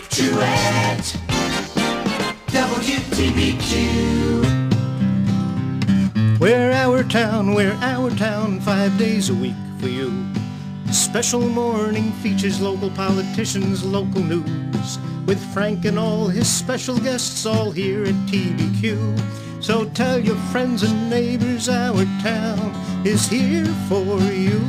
Truett, WTBQ. We're our town, 5 days a week for you. Special morning features local politicians, local news. With Frank and all his special guests all here at TBQ. So tell your friends and neighbors our town is here for you.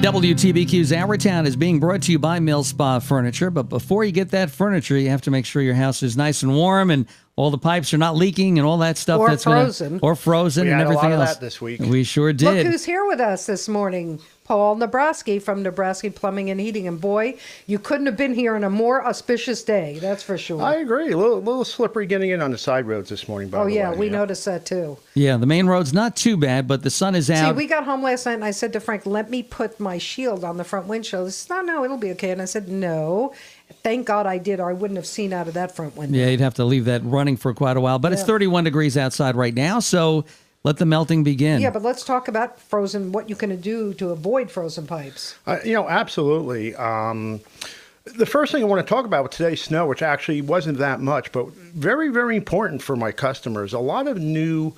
WTBQ's Our Town is being brought to you by Mill Spa Furniture. But before you get that furniture, you have to make sure your house is nice and warm and all the pipes are not leaking and all that stuff. Or that's frozen. Or frozen We and had everything a lot else. of that this week. We sure did. Look who's here with us this morning. Paul Nebrasky from Nebrasky Plumbing and Heating. And boy, you couldn't have been here on a more auspicious day, that's for sure. I agree. A little slippery getting in on the side roads this morning, by the way. We noticed that too. Yeah, the main road's not too bad, but the sun is out. See, we got home last night and I said to Frank, let me put my shield on the front windshield. He said, no, it'll be okay. And I said, no. Thank God I did, or I wouldn't have seen out of that front window. Yeah, you'd have to leave that running for quite a while. But it's 31 degrees outside right now, so let the melting begin. Yeah, but let's talk about frozen, what you can do to avoid frozen pipes. Absolutely. The first thing I want to talk about with today's snow, which actually wasn't that much, but very, very important for my customers. A lot of new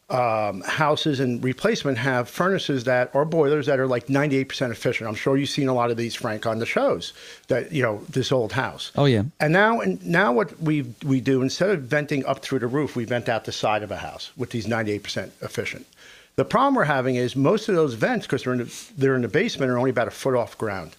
houses and replacement have furnaces or boilers that are like 98% efficient. I'm sure you've seen a lot of these, Frank, on the shows, that, this old house. Oh, yeah. And now what we do, instead of venting up through the roof, we vent out the side of a house with these 98% efficient. The problem we're having is most of those vents, because they're in the basement, are only about a foot off ground.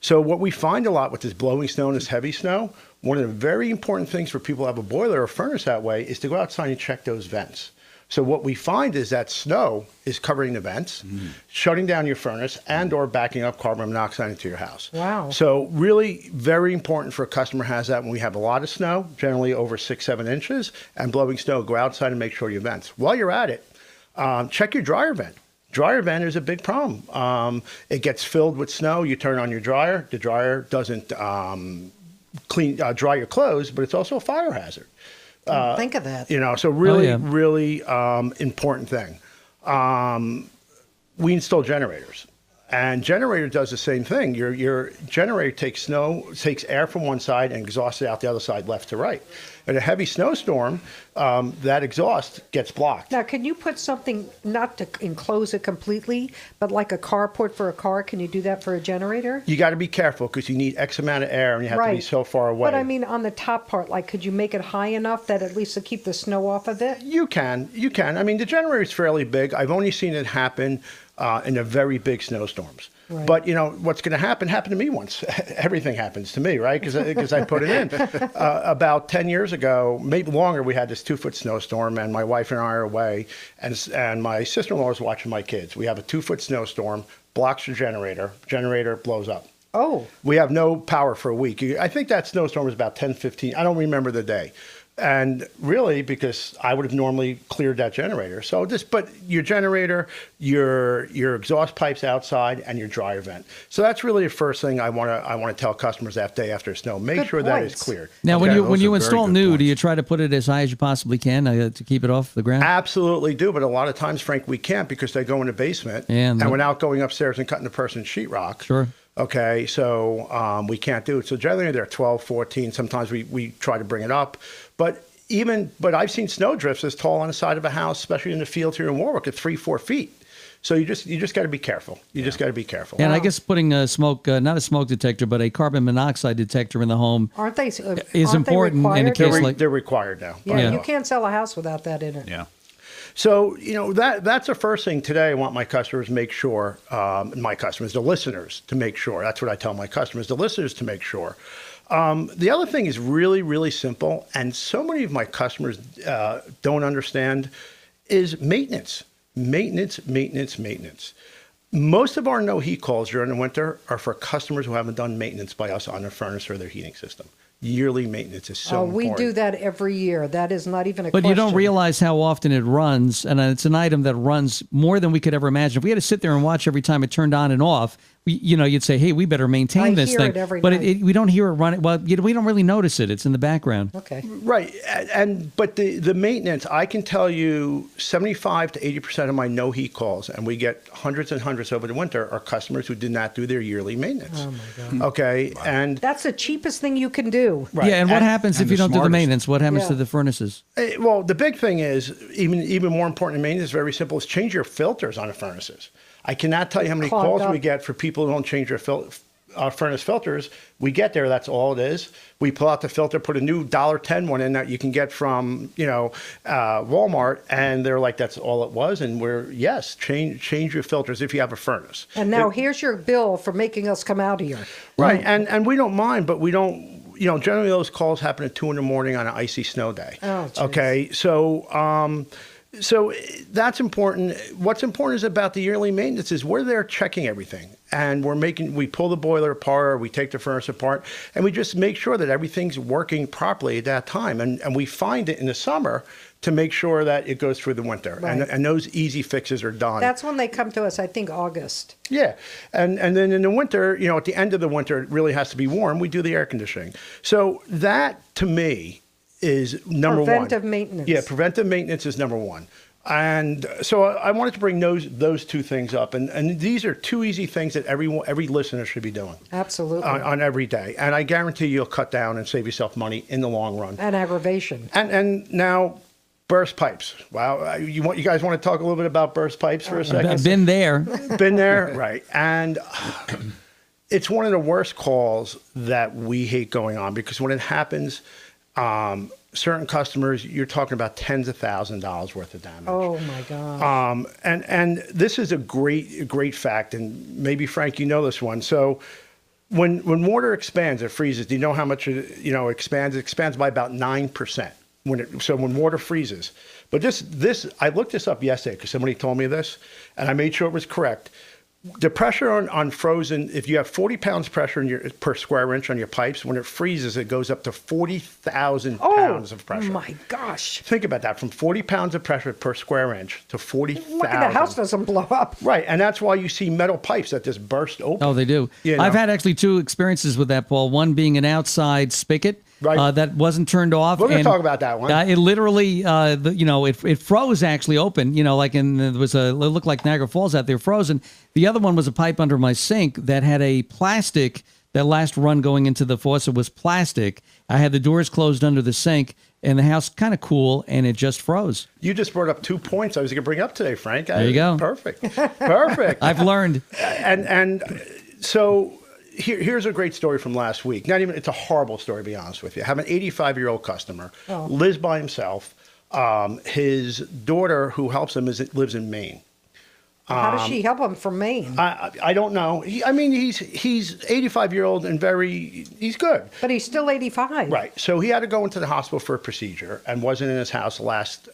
So what we find a lot with this blowing snow and this heavy snow, one of the very important things for people who have a boiler or furnace that way is to go outside and check those vents. So what we find is that snow is covering the vents, shutting down your furnace, and or backing up carbon monoxide into your house. Wow. So really very important for a customer has that when we have a lot of snow, generally over 6-7 inches, and blowing snow, go outside and make sure your vents. While you're at it, check your dryer vent. Dryer vent is a big problem. It gets filled with snow. You turn on your dryer. The dryer doesn't dry your clothes, but it's also a fire hazard. Think of that. So really important thing. We install generators, and generator does the same thing. Your generator takes air from one side and exhausts it out the other side, left to right. In a heavy snowstorm, that exhaust gets blocked. Now, can you put something, not to enclose it completely, but like a carport for a car? Can you do that for a generator? You got to be careful because you need X amount of air and you have to be so far away. But I mean, on the top part, like, could you make it high enough that at least to keep the snow off of it? You can. I mean, the generator is fairly big. I've only seen it happen in the very big snowstorms. Right. But, what's going to happen happened to me once. Everything happens to me, right? Because I put it in. About 10 years ago, maybe longer, we had this 2-foot snowstorm, and my wife and I are away, and my sister-in-law is watching my kids. We have a 2-foot snowstorm, blocks the generator blows up. Oh. We have no power for a week. I think that snowstorm was about 10-15. I don't remember the day. And really, because I would have normally cleared that generator. But your generator, your exhaust pipes outside, and your dryer vent. So that's really the first thing I want to tell customers that day after snow. Make sure that is cleared. Now, when you install new, do you try to put it as high as you possibly can to keep it off the ground? Absolutely do, but a lot of times, Frank, we can't because they go in the basement, and without going upstairs and cutting the person's sheetrock. Sure. Okay, so we can't do it. So generally they're 12, 14. Sometimes we try to bring it up. But I've seen snow drifts as tall on the side of a house, especially in the field here in Warwick, at 3-4 feet. So you just got to be careful. Just got to be careful. And I guess putting a smoke, not a smoke detector, but a carbon monoxide detector in the home is important in a case like they're required now. Yeah, you can't sell a house without that in it. Yeah. So, that's the first thing today I want my customers to make sure, the listeners to make sure. That's what I tell my customers, the listeners to make sure. The other thing is really, really simple, and so many of my customers don't understand, is maintenance. Maintenance. Most of our no-heat calls during the winter are for customers who haven't done maintenance by us on their furnace or their heating system. Yearly maintenance is so important. We do that every year. That is not even a question. But you don't realize how often it runs, and it's an item that runs more than we could ever imagine. If we had to sit there and watch every time it turned on and off, you'd say, hey, we better maintain this hear thing. it every but night. we don't hear it running. Well, we don't really notice it. It's in the background. Okay. Right. But the maintenance, I can tell you 75 to 80% of my no heat calls, and we get hundreds and hundreds over the winter, are customers who did not do their yearly maintenance. Oh, my God. Okay. Wow. And that's the cheapest thing you can do. right. Yeah, and what happens if you don't do the smartest. maintenance? What happens Yeah. to the furnaces? Well, the big thing is, even more important than maintenance, very simple, is change your filters on the furnaces. I cannot tell you how many Clogged calls up. we get for people who don't change their furnace filters. We get there, that's all it is. We pull out the filter, put a new $1.10 one in that you can get from Walmart, and they're like, that's all it was. And change your filters if you have a furnace. And now here's your bill for making us come out here. Right, and we don't mind, but we don't. Generally those calls happen at 2 a.m. on an icy snow day. Oh, geez. Okay, so that's important. What's important is about the yearly maintenance is we're there checking everything, and we pull the boiler apart, or we take the furnace apart, and we just make sure that everything's working properly at that time. And we find it in the summer to make sure that it goes through the winter, Right. and those easy fixes are done. That's when they come to us, I think, August. Yeah, and then in the winter, at the end of the winter, it really has to be warm. We do the air conditioning. So that, to me, is number one. Preventive maintenance. Yeah, preventive maintenance is number one. And so I wanted to bring those two things up, and these are two easy things that every listener should be doing. Absolutely. On every day, and I guarantee you'll cut down and save yourself money in the long run. And aggravation. And now. Burst pipes. Wow, you guys want to talk a little bit about burst pipes for a second? I've been there. Been there, right? And it's one of the worst calls that we hate going on, because when it happens, certain customers, you're talking about tens of thousands of dollars worth of damage. Oh my God. And this is a great fact, and maybe Frank, you know this one. So when water expands, it freezes. Do you know how much it expands? It expands by about 9%. When water freezes. But this I looked this up yesterday because somebody told me this, and I made sure it was correct. The pressure on frozen, if you have 40 pounds pressure per square inch on your pipes, when it freezes, it goes up to 40,000 pounds of pressure. Oh my gosh. Think about that, from 40 pounds of pressure per square inch to 40,000. Lucky the house doesn't blow up. Right, and that's why you see metal pipes that just burst open. Oh, they do. I've had actually two experiences with that, Paul. One being an outside spigot. Right. That wasn't turned off. We're going to talk about that one. It literally, it froze actually open. There looked like Niagara Falls out there frozen. The other one was a pipe under my sink that had a plastic. That last run going into the faucet was plastic. I had the doors closed under the sink, and the house kind of cool, and it just froze. You just brought up 2 points I was going to bring up today, Frank. There you go. Perfect. Perfect. I've learned. And so. Here's a great story from last week. It's a horrible story, to be honest with you. I have an 85-year-old customer, lives by himself. His daughter, who helps him, lives in Maine. How does she help him from Maine? I don't know. He's 85-year-old and he's good. But he's still 85. Right. So he had to go into the hospital for a procedure and wasn't in his house the last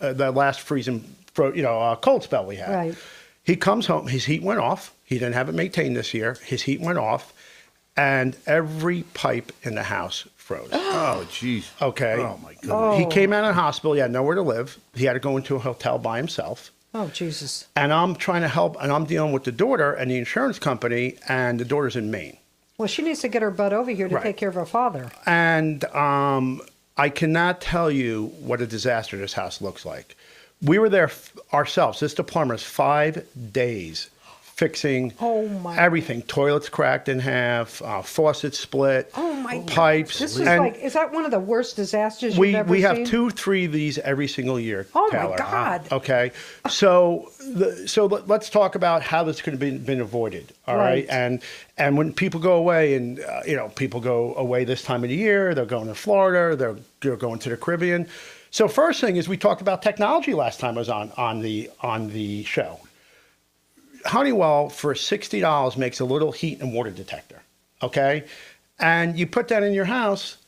cold spell we had. Right. He comes home. His heat went off. He didn't have it maintained this year. His heat went off. And every pipe in the house froze. Oh, jeez. Okay. Oh, my goodness. He came out of the hospital. He had nowhere to live. He had to go into a hotel by himself. Oh, Jesus. And I'm trying to help, and I'm dealing with the daughter and the insurance company, and the daughter's in Maine. Well, she needs to get her butt over here to Right. take care of her father. And I cannot tell you what a disaster this house looks like. We were there ourselves. This the plumbers 5 days. Fixing everything. Toilets cracked in half, faucets split, pipes. This is is that one of the worst disasters you've ever seen? We have 2-3 of these every single year, Oh, Taylor. my God. Okay. So let's talk about how this could have been avoided. All right. And when people go away, and people go away this time of the year, they're going to Florida, they're going to the Caribbean. So first thing is, we talked about technology last time I was on the show. Honeywell, for $60, makes a little heat and water detector, okay? And you put that in your house,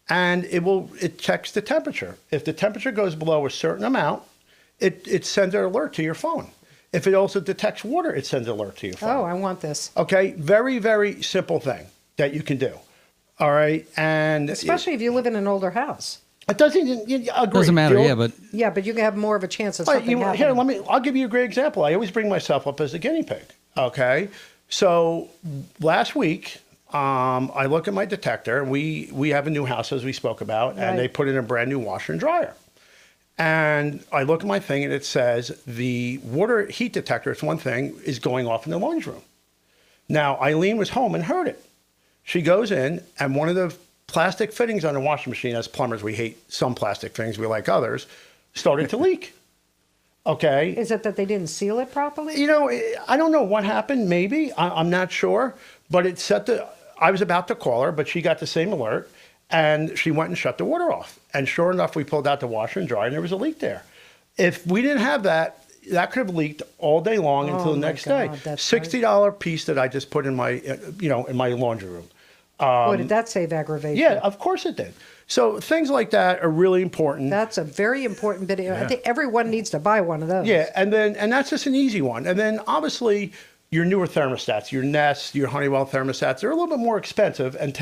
and it checks the temperature. If the temperature goes below a certain amount, it sends an alert to your phone. If it also detects water, it sends an alert to your phone. Oh, I want this. Okay, very, very simple thing that you can do, all right? And especially if you live in an older house. It agree. Doesn't matter, but you can have more of a chance of something happening. I'll give you a great example. I always bring myself up as a guinea pig. Okay, So last week, I look at my detector, and we have a new house, as we spoke about, and they put in a brand new washer and dryer. And I look at my thing, and it says the water heat detector, it's one thing, is going off in the laundry room. Now, Eileen was home and heard it. She goes in, and one of the plastic fittings on the washing machine, as plumbers, we hate some plastic fittings, we like others, started to leak. Okay. Is it that they didn't seal it properly? You know, I don't know what happened, maybe. I'm not sure. But it set I was about to call her, but she got the same alert. And she went and shut the water off. And sure enough, we pulled out the washer and dryer, and there was a leak there. If we didn't have that, that could have leaked all day long until the next day. $60 piece that I just put in my, in my laundry room. Boy, did that save aggravation? Yeah, of course it did. So things like that are really important. That's a very important bit. I think everyone needs to buy one of those. Yeah, and that's just an easy one. And then obviously your newer thermostats, your Nest, your Honeywell thermostats, they're a little bit more expensive and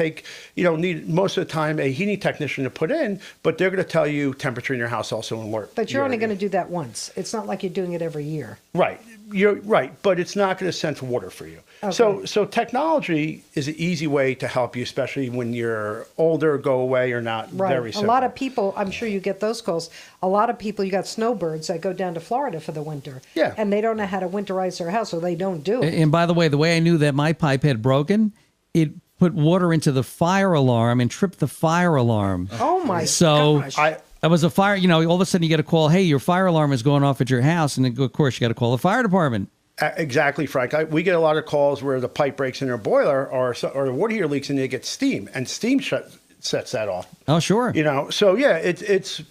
need most of the time a heating technician to put in, but they're going to tell you temperature in your house also alert. But you're only going to do that once. It's not like you're doing it every year. Right. You're right, but it's not going to sense water for you. Okay. So technology is an easy way to help you, especially when you're older, go away, or not very simple. A lot of people, I'm sure you get those calls. A lot of people, you got snowbirds that go down to Florida for the winter. Yeah. And they don't know how to winterize their house, so they don't do it. And by the way I knew that my pipe had broken, it put water into the fire alarm and tripped the fire alarm. Oh my gosh. That was a fire, all of a sudden you get a call, hey, your fire alarm is going off at your house. And of course, you got to call the fire department. Exactly, Frank. We get a lot of calls where the pipe breaks in their boiler or the water heater leaks and they get steam. And steam sets that off. Oh, sure. So yeah,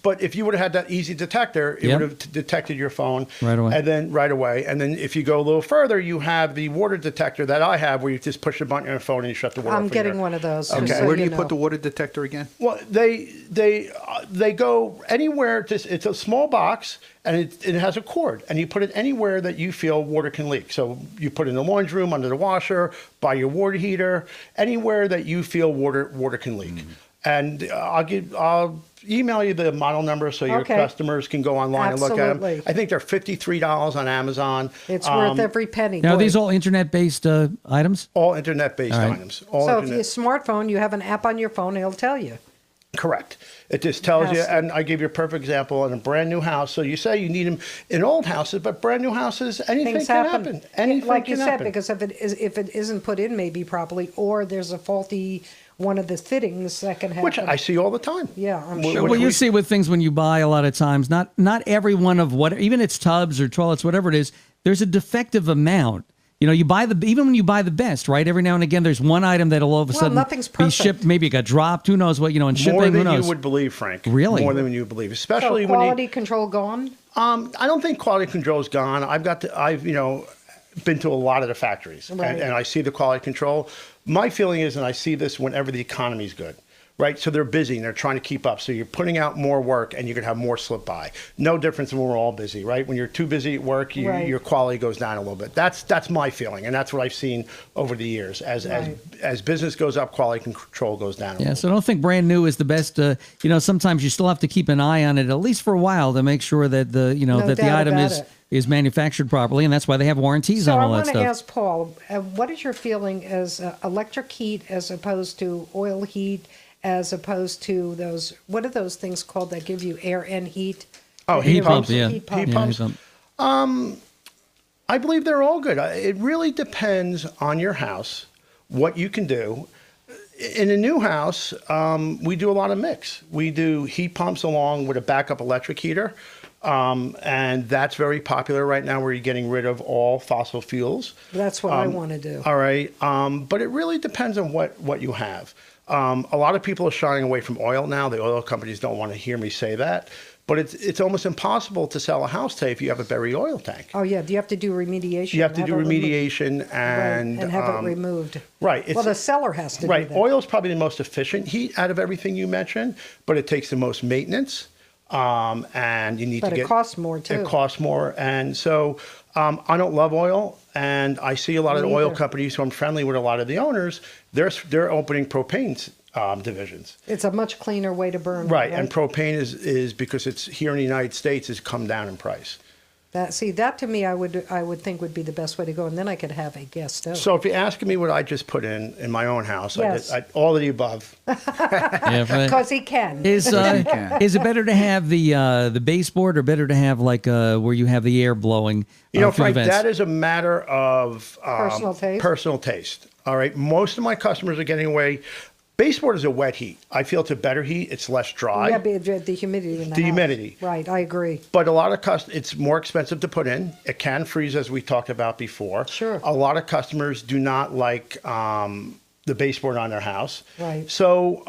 but if you would have had that easy detector, it would have detected your phone right away. And then if you go a little further, you have the water detector that I have where you just push a button on your phone and you shut the water off. I'm getting one of those. Okay. So where do you put the water detector again? Well, they go anywhere. It's a small box and it has a cord, and you put it anywhere that you feel water can leak. So you put it in the laundry room, under the washer, by your water heater, anywhere that you feel water can leak. Mm-hmm. And I'll email you the model number so your customers can go online and look at them. I think they're $53 on Amazon. It's worth every penny. Now, are these all internet-based items? All internet-based items. So if you have a smartphone, you have an app on your phone, it'll tell you. Correct. It just tells you, and I give you a perfect example in a brand new house. So you say you need them in old houses, but brand new houses, anything can happen. Anything like you can said, happen. because if it isn't put in maybe properly, or there's a faulty one of the fittings that can happen. Which I see all the time. Yeah, I'm sure. Well, you see with things when you buy a lot of times, not every one of even it's tubs or toilets, whatever it is, there's a defective amount. You buy even when you buy the best, right? Every now and again, there's one item that'll all of a sudden nothing's be perfect. shipped. Maybe it got dropped. Who knows what? In shipping, more than who knows? you would believe, Frank. Really? More than you would believe, especially so quality control gone. I don't think quality control's gone. I've been to a lot of the factories, and I see the quality control. My feeling is, and I see this whenever the economy's good. Right, so they're busy and they're trying to keep up. So you're putting out more work, and you can have more slip by. No difference than when we're all busy, right? When you're too busy at work, your quality goes down a little bit. That's my feeling, and that's what I've seen over the years. As business goes up, quality control goes down. Yeah, so I don't think brand new is the best. Sometimes you still have to keep an eye on it at least for a while to make sure that the item is manufactured properly, and that's why they have warranties on all that stuff. So I want to ask Paul, what is your feeling as electric heat as opposed to oil heat? As opposed to those, what are those things called that give you air and heat? Oh, heat pumps. Yeah. Heat pumps. I believe they're all good. It really depends on your house, what you can do. In a new house, we do a lot of mix. We do heat pumps along with a backup electric heater. And that's very popular right now where you're getting rid of all fossil fuels. That's what I want to do. All right. But it really depends on what you have. A lot of people are shying away from oil now. The oil companies don't want to hear me say that. But it's almost impossible to sell a house today if you have a buried oil tank. Oh, yeah. Do you have to do remediation? You have to do remediation and have it removed. Right. Well, the seller has to do that. Oil is probably the most efficient heat out of everything you mentioned, but it takes the most maintenance. And you need to get... But it costs more, too. It costs more. And so I don't love oil. And I see a lot of the oil companies who I'm friendly with, a lot of the owners, they're opening propane divisions. It's a much cleaner way to burn. Right. And propane is because it's here in the United States has come down in price. That to me, I would think would be the best way to go, and then I could have a gas stove. So if you're asking me what I just put in my own house, Yes. all of the above. Yeah, Because he can. is it better to have the baseboard or better to have like where you have the air blowing? You know, through the Frank, vents? that is a matter of Personal taste? Personal taste. All right. Most of my customers are getting away. Baseboard is a wet heat. I feel it's a better heat. It's less dry. Yeah, the humidity in the The house. humidity. Right, I agree. But a lot of it's more expensive to put in. It can freeze, as we talked about before. Sure. A lot of customers do not like the baseboard on their house. Right. So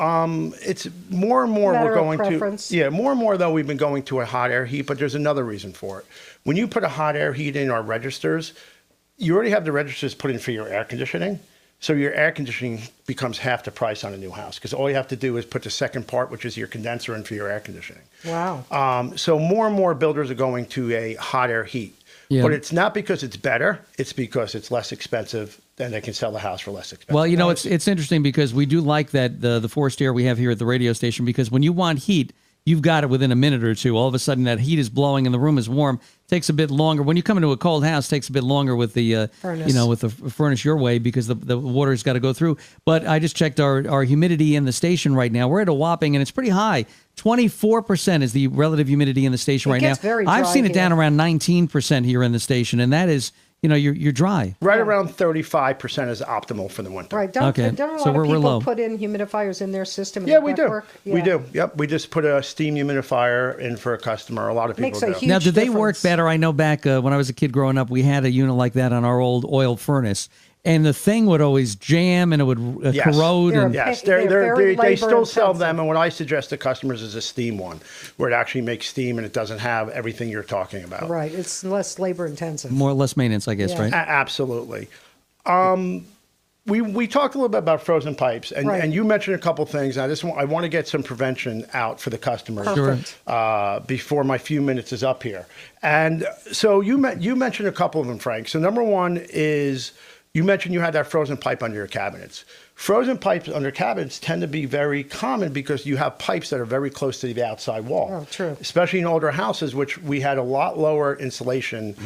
it's more and more Matter we're of going preference. to. Yeah, more and more though we've been going to a hot air heat. But there's another reason for it. When you put a hot air heat in our registers, you already have the registers put in for your air conditioning. So your air conditioning becomes half the price on a new house because all you have to do is put the second part, which is your condenser, in for your air conditioning. Wow. So more and more builders are going to a hot air heat. Yeah. But it's not because it's better. It's because it's less expensive and they can sell the house for less expensive. Well, you know, it's interesting because we do like that the forced air we have here at the radio station because when you want heat, you've got it within a minute or two. All of a sudden, that heat is blowing and the room is warm. Takes a bit longer. When you come into a cold house, takes a bit longer with the Furnace. you know, with the furnace your way because the water's got to go through. But I just checked our humidity in the station right now. We're at a whopping, and it's pretty high. 24% is the relative humidity in the station It right gets now. very I've dry seen it down here. around 19% here in the station, and that is, you know, you're dry. right around 35% is optimal for the winter. Right. Don't Okay. a lot So of we're people low. put in humidifiers in their system? Yeah, and we do. ductwork? We Yeah. do. Yep. We just put a steam humidifier in for a customer. A lot of people Makes a do. huge Now, did they work difference. better? I know back when I was a kid growing up, we had a unit like that on our old oil furnace, and the thing would always jam and it would Yes. corrode. They're And, a Yes, They're very they still sell labor-intensive. them, and what I suggest to customers is a steam one, where it actually makes steam and it doesn't have everything you're talking about. Right. It's less labor intensive. more or less maintenance, I guess, Yeah. right? Absolutely. We talked a little bit about frozen pipes, and, Right. and you mentioned a couple things. I want to get some prevention out for the customers Perfect. before my few minutes is up here. And so you mentioned a couple of them, Frank. So number one is you mentioned you had that frozen pipe under your cabinets. Frozen pipes under cabinets tend to be very common because you have pipes that are very close to the outside wall. Oh, true. Especially in older houses, which we had a lot lower insulation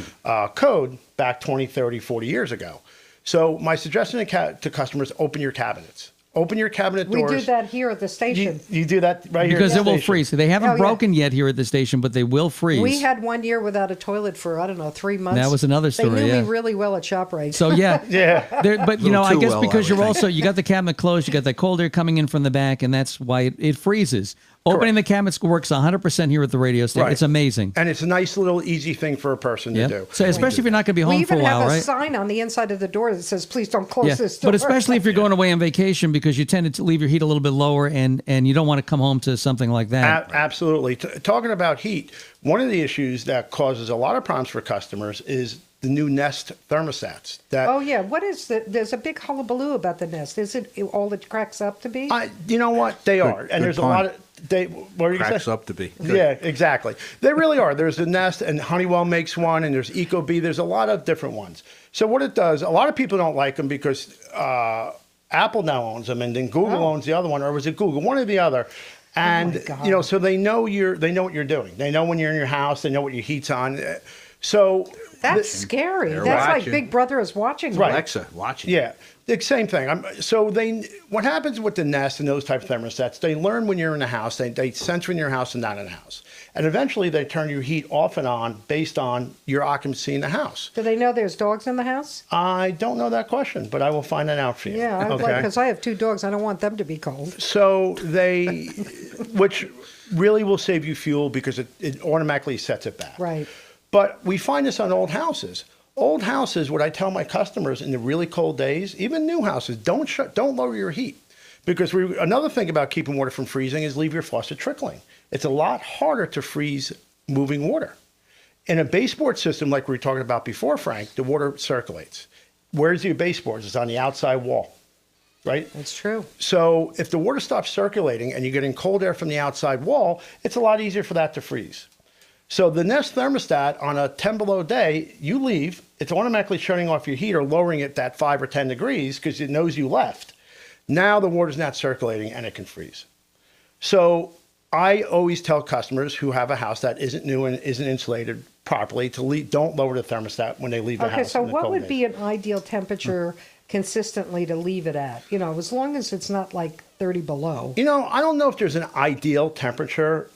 code back 20, 30, 40 years ago. So my suggestion to customers, open your cabinets. Open your cabinet We doors. do that here at the station. You do that right here. Because at it the will station. freeze. They haven't Oh, yeah. broken yet here at the station, but they will freeze. We had one year without a toilet for, I don't know, 3 months. That was another story, They knew yeah. me really well at ShopRite. So yeah, Yeah. But you know, I too guess well, because I you're would also you got the cabinet closed, you got that cold air coming in from the back, and that's why it freezes. Opening the cabinets works 100% here at the radio station. Right. It's amazing. And it's a nice little easy thing for a person Yeah. to do. So especially if you're not going to be we home for even a while, have a right? sign on the inside of the door that says, please don't close Yeah, this door. but especially if you're going away on vacation because you tend to leave your heat a little bit lower and you don't want to come home to something like that. Absolutely. Talking about heat, one of the issues that causes a lot of problems for customers is the new Nest thermostats. That Oh, yeah. What is the, there's a big hullabaloo about the Nest. Is it all it cracks up to be? you know what? They are. And good there's a point. lot of. What are you going to Cracks say? up to be. Yeah, exactly. They really are. There's a Nest, and Honeywell makes one, and there's Ecobee. There's a lot of different ones. So what it does, a lot of people don't like them because Apple now owns them, and then Google owns the other one, or was it Google? One or the other. And God. you know, so they know what you're doing. They know when you're in your house. They know what your heat's on. So That's scary. They're That's like watching. Big Brother is watching. me. Right. Alexa, watching. yeah, the same thing. What happens with the Nest and those type of thermostats? They learn when you're in the house. They sense when you're in the house and not in the house, and eventually they turn your heat off and on based on your occupancy in the house. Do they know there's dogs in the house? I don't know that question, but I will find that out for you. Yeah, okay. because I have 2 dogs. I don't want them to be cold. So they, which really will save you fuel because it automatically sets it back. Right. But we find this on old houses. Old houses, what I tell my customers in the really cold days, even new houses, don't lower your heat. Because another thing about keeping water from freezing is leave your faucet trickling. It's a lot harder to freeze moving water. In a baseboard system like we were talking about before, Frank, the water circulates. Where's your baseboards? It's on the outside wall, right? That's true. So if the water stops circulating and you're getting cold air from the outside wall, it's a lot easier for that to freeze. So the Nest thermostat on a 10 below day, you leave, it's automatically shutting off your heat or lowering it that 5 or 10 degrees because it knows you left. Now the water's not circulating and it can freeze. So I always tell customers who have a house that isn't new and isn't insulated properly to leave, don't lower the thermostat when they leave the house. Okay, so in the what cold would days. be an ideal temperature consistently to leave it at? You know, as long as it's not like 30 below. You know, I don't know if there's an ideal temperature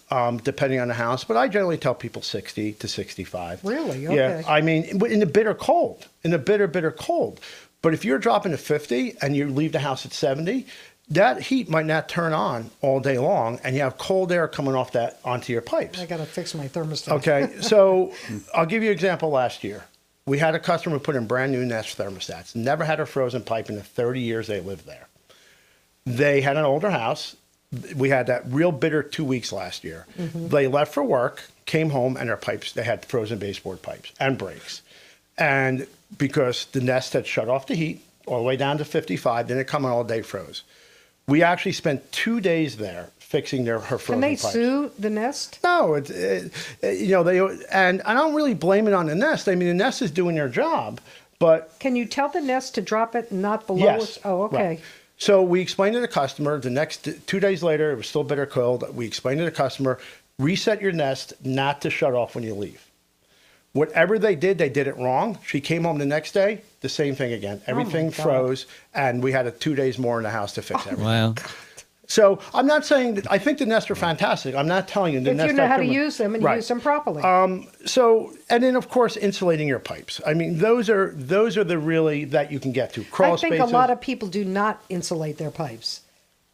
depending on the house, but I generally tell people 60 to 65. Really? Yeah, Okay. I mean, in the bitter cold, bitter cold. But if you're dropping to 50 and you leave the house at 70, that heat might not turn on all day long, and you have cold air coming off that onto your pipes. I got to fix my thermostat. Okay, so I'll give you an example last year. We had a customer who put in brand new Nest thermostats, never had a frozen pipe in the 30 years they lived there. They had an older house. We had that real bitter 2 weeks last year. They left for work, came home, and their pipes, they had frozen baseboard pipes and breaks. And because the Nest had shut off the heat all the way down to 55, then it come on all day froze. We actually spent 2 days there fixing her frozen Can they pipes. sue the Nest? No, you know, and I don't really blame it on the Nest. I mean, the Nest is doing their job, but Can you tell the Nest to drop it and not below yes. it? Oh, okay. Right. So we explained to the customer, the next 2 days later, it was still bitter cold. We explained to the customer, reset your Nest not to shut off when you leave. Whatever they did it wrong. She came home the next day, the same thing again. Everything God. froze, and we had 2 days more in the house to fix everything. Wow. So I'm not saying that I think the Nests are fantastic. I'm not telling you the If Nests you know are how to criminal. use them and Right. use them properly. So, and then of course insulating your pipes. I mean, those are the really that you can get to. Crawl I think spaces. a lot of people do not insulate their pipes.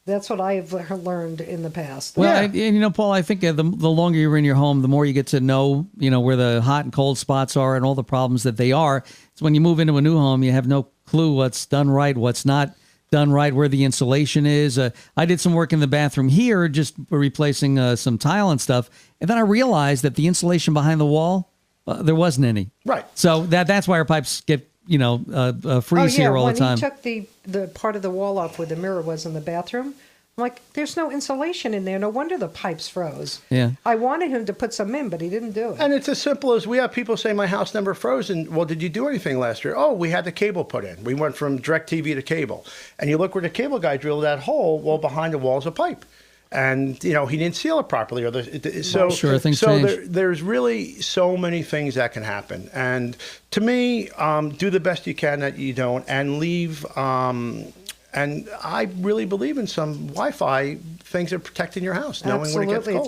That's what I have learned in the past. Well, Yeah. and you know, Paul, I think the longer you're in your home, the more you get to know, you know, where the hot and cold spots are and all the problems that they are. So when you move into a new home, you have no clue what's done right, what's not done right, where the insulation is. I did some work in the bathroom here, just replacing some tile and stuff, and then I realized that the insulation behind the wall, there wasn't any. Right. So that's why our pipes get, you know, freeze here all the time. When he took the part of the wall off where the mirror was in the bathroom, I'm like, there's no insulation in there. No wonder the pipes froze. Yeah. I wanted him to put some in, but he didn't do it. And it's as simple as we have people say my house never froze. And well, did you do anything last year? Oh, we had the cable put in. We went from DirecTV to cable. And you look where the cable guy drilled that hole. Well, behind the wall's a pipe. And you know he didn't seal it properly, or Sure, things so change. there's really so many things that can happen. And to me, do the best you can that you don't, and leave. And I really believe in some Wi-Fi things that are protecting your house, knowing when it gets Absolutely. cold.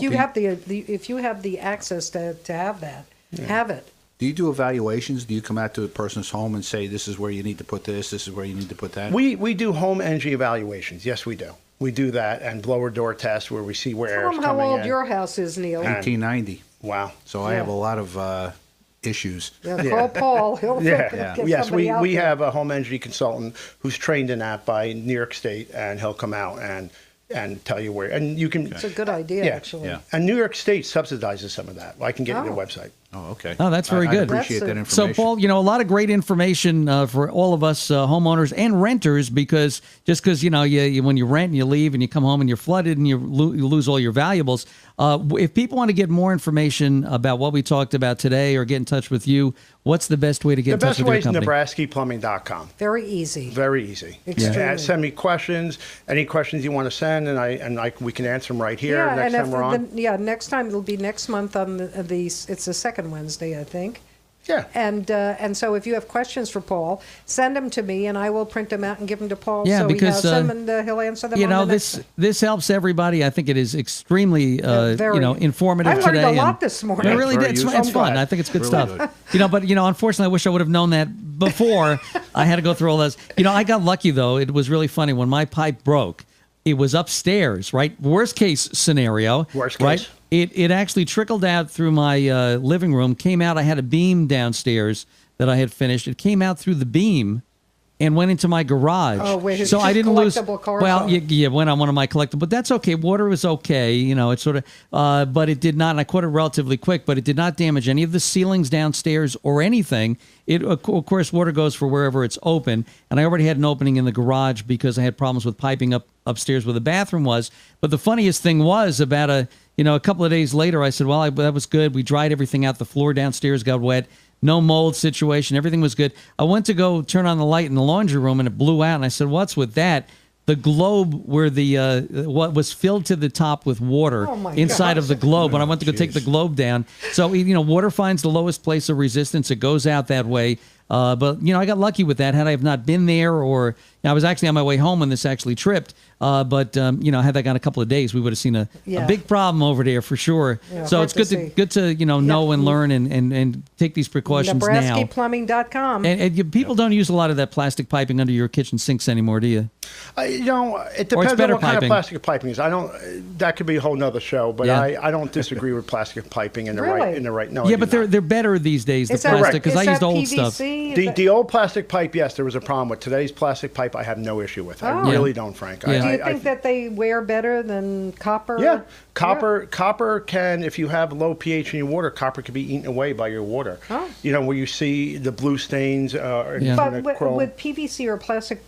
If you have the access to have that, have it. Do you do evaluations? Do you come out to a person's home and say, this is where you need to put this is where you need to put that? We do home energy evaluations. Yes, we do. We do that, and blower door tests where we see where air Tell is them how coming old in. your house is, Neil. 1890. Wow. So I Yeah. have a lot of issues. Yeah, call Paul. He'll Yeah. get Yes, somebody out we there. have a home energy consultant who's trained in that by New York State, and he'll come out and tell you where. And you can. It's a good idea, Yeah. actually. Yeah. And New York State subsidizes some of that. I can get you the Oh. website. Oh, okay. Oh, that's very I good. appreciate That's that a- information. So, Paul, you know, a lot of great information for all of us homeowners and renters, because just because, you know, you when you rent and you leave and you come home and you're flooded and you lose all your valuables. If people want to get more information about what we talked about today or get in touch with you, what's the best way to get The in touch best with way your is company? NebraskyPlumbing.com. Very easy. Very easy. Extremely. Send me questions. Any questions you want to send, and we can answer them right here next time we're on. Next time it'll be next month on it's the second Wednesday, I think. Yeah. And so if you have questions for Paul, send them to me, and I will print them out and give them to Paul. Yeah, so because, he has them, and he'll answer them. You on know, the next this helps everybody. I think it is extremely, very. you know, informative I learned today. a lot and- this morning. It really Very did. It's useful. fun. I'm glad. I think it's good Really stuff. good. You know, but you know, unfortunately, I wish I would have known that before I had to go through all this. You know, I got lucky though. It was really funny when my pipe broke. It was upstairs, right? Worst case scenario. Worst right? case. It actually trickled out through my living room. Came out. I had a beam downstairs that I had finished. It came out through the beam and went into my garage. Oh, wait, it's so I just didn't lose. collectible cars Well, on. yeah, went on one of my collectible, but that's okay. Water was okay, you know. It sort of, but it did not. And I caught it relatively quick, but it did not damage any of the ceilings downstairs or anything. It, of course, water goes for wherever it's open, and I already had an opening in the garage because I had problems with piping upstairs where the bathroom was. But the funniest thing was about a couple of days later, I said, well, that was good. We dried everything out. The floor downstairs got wet. No mold situation. Everything was good. I went to go turn on the light in the laundry room, and it blew out. And I said, what's with that? the globe where the what was filled to the top with water Oh, my inside of the gosh. globe. When I went to go take the globe down, so water finds the lowest place of resistance. It goes out that way. But I got lucky with that. Had I have not been there, or I was actually on my way home when this actually tripped. But had that gone a couple of days, we would have seen a big problem over there for sure. Yeah, so hard it's good to to good to know and learn and take these precautions now. NebraskyPlumbing.com. And people don't use a lot of that plastic piping under your kitchen sinks anymore, do you? It Or it's depends on better what kind of piping. plastic piping is. I don't. That could be a whole nother show. But Yeah. I don't disagree with plastic piping in the Really? right. In the right. No. I Yeah, do but not. they're better these days. The Is that- plastic, because I is used that old PVC? stuff. Is The old plastic pipe, yes, there was a problem with. Today's plastic pipe, I have no issue with. I Oh. really don't, Frank. Yeah. Do you think that they wear better than copper? Yeah, copper can, if you have low pH in your water, copper can be eaten away by your water. Oh. Where you see the blue stains and Yeah. But the chrome. with PVC or plastic,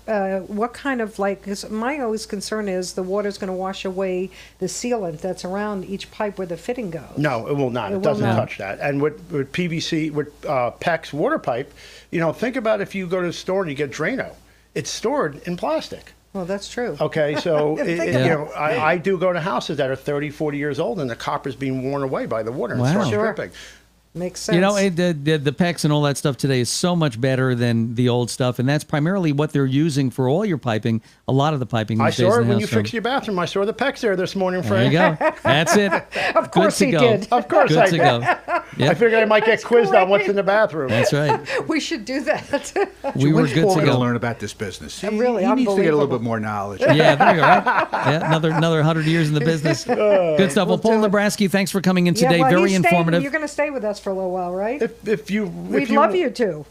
what kind of because my always concern is the water's going to wash away the sealant that's around each pipe where the fitting goes. No, it will not. It It, will doesn't not. touch that. And with PVC, with PEX water pipe, think about if you go to the store and you get Drano. It's stored in plastic. Well, that's true. Okay, so Think about I do go to houses that are 30, 40 years old, and the copper's being worn away by the water and Wow. starts Sure. dripping. Makes sense. The PEX and all that stuff today is so much better than the old stuff, and that's primarily what they're using for all your piping. A lot of the piping these I days saw in it the when you house, so- fixed your bathroom. I saw the PEX there this morning, There you Frank. go. That's it. Of course Good he to go. did. Of course Good I to did. go. I Yep. figured I might get quizzed on what's in the bathroom. That's right. We should do that. We were When's good Paul to gonna go. learn about this business? He Really needs to get a little unbelievable. bit more knowledge. Yeah, there you go. Right? Yeah, another 100 years in the business. Good stuff. Well, Paul do it. Nebrasky, thanks for coming in today. Yeah, well, Very he's staying- informative. You're going to stay with us for a little while, right? If you, We'd love you to.